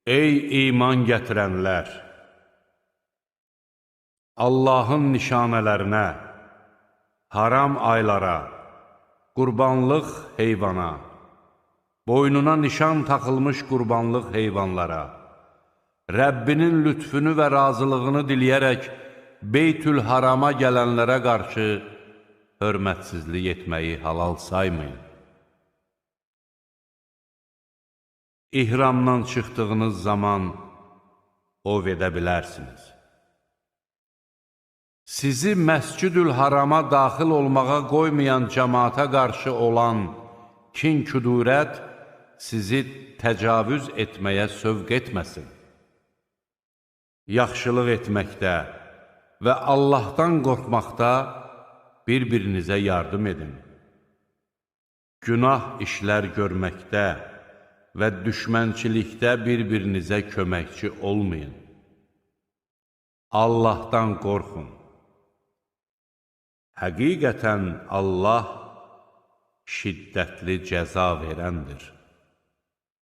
Ey iman gətirənlər! Allahın nişanələrinə, haram aylara, qurbanlıq heyvana, boynuna nişan taxılmış qurbanlıq heyvanlara, Rəbbinin lütfünü və razılığını diləyərək Beytül Harama gələnlərə qarşı hörmətsizlik etməyi halal saymayın. İhramdan çıxdığınız zaman ov edə bilərsiniz. Sizi Məscid-ül Harama daxil olmağa qoymayan cəmaata qarşı olan kin-küdurət sizi təcavüz etməyə sövq etməsin. Yaxşılıq etməkdə və Allahdan qorxmaqda bir-birinizə yardım edin. Günah işlər görməkdə və düşmənçilikdə bir-birinizə köməkçi olmayın. Allahdan qorxun. Həqiqətən Allah şiddətli cəza verəndir.